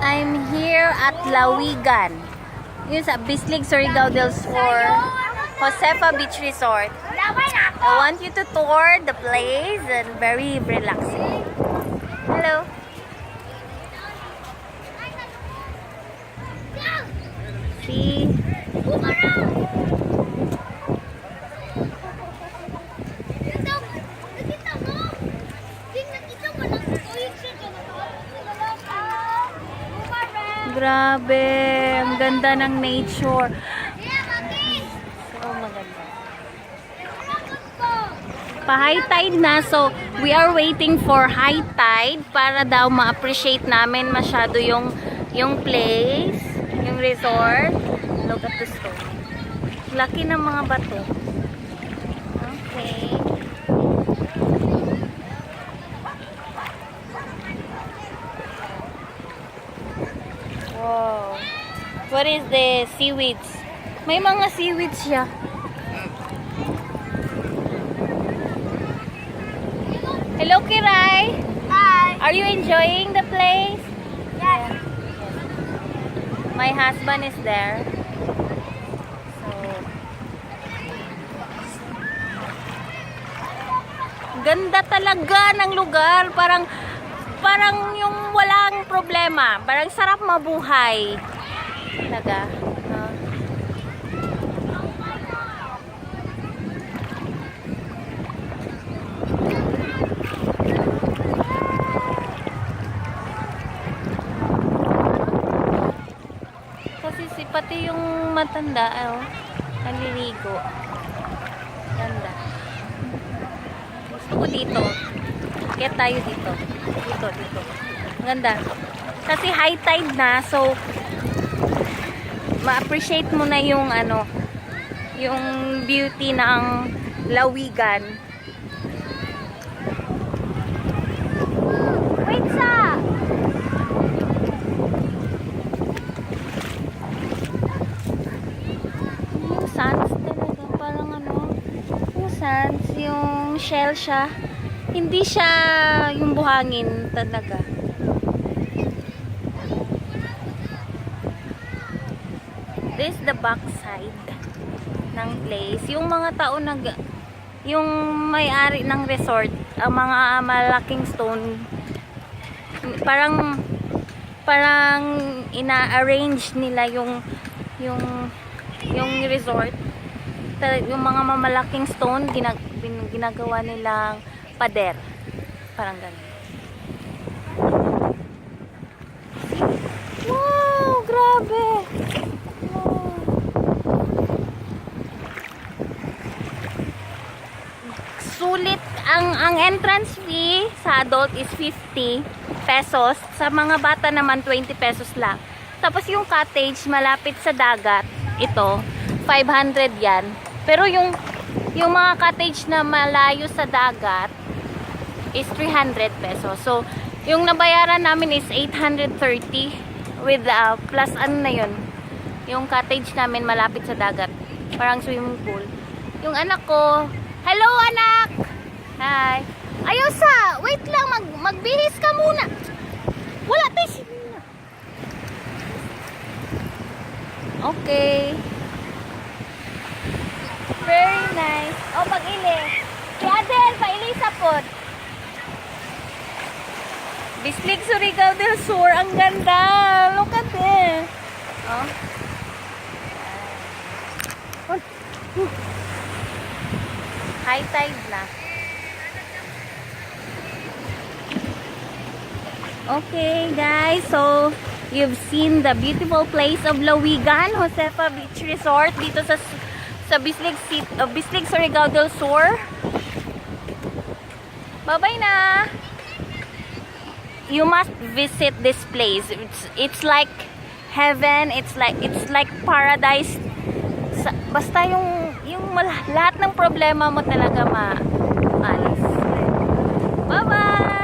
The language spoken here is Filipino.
I'm here at Lawigan. Yun sa Bislig, Surigao del Sur, Josefa Beach Resort. I want you to tour the place and very relaxing. Hello. See? Grabe, ang ganda ng nature. So maganda. Pa-high tide na, so we are waiting for high tide para daw ma-appreciate namin masyado yung place, yung resort. Look at the stone. Laki ng mga bato. Okay. Wow. What is the seaweeds? May mga seaweeds siya. Hello, Kiray. Hi. Are you enjoying the place? Yes. My husband is there. So, ganda talaga ng lugar. Parang yung walang problema. Parang sarap mabuhay. Talaga. Kasi pati yung matanda, naliligo. Ganda. Gusto ko dito. Kaya tayo dito. Dito. Ganda. Kasi high tide na, so ma-appreciate mo na yung yung beauty ng Lawigan. Wait sa! Yung sands talaga, parang yung sands, yung shell siya. Hindi siya yung buhangin talaga. This is the back side ng place. Yung mga tao yung may-ari ng resort, ang mga malaking stone, parang ina-arrange nila yung resort. Yung mga mamalaking stone, ginagawa nilang pader. Parang ganun. Wow! Grabe! Wow. Sulit. Ang entrance fee sa adult is 50 pesos. Sa mga bata naman, 20 pesos lang. Tapos yung cottage, malapit sa dagat, ito, 500 yan. Pero yung mga cottage na malayo sa dagat, is 300 pesos. So, yung nabayaran namin is 830 with plus na yun. Yung cottage namin malapit sa dagat. Parang swimming pool. Yung anak ko, hello anak! Hi! Ayaw sa! Wait lang, magbihis ka muna! Wala tayo muna. Okay. Very nice. Oh, pag-ili. Si Adel, pa-ili sa pod. Bislig, Surigao del Sur. Ang ganda. Look at this. Oh. High tide na. Okay, guys. So, you've seen the beautiful place of Lawigan, Josefa Beach Resort. Dito sa Bislig, Surigao del Sur. Bye-bye na. You must visit this place. It's like heaven. It's like paradise. Basta yung lahat ng problema mo talaga maalis. Bye bye.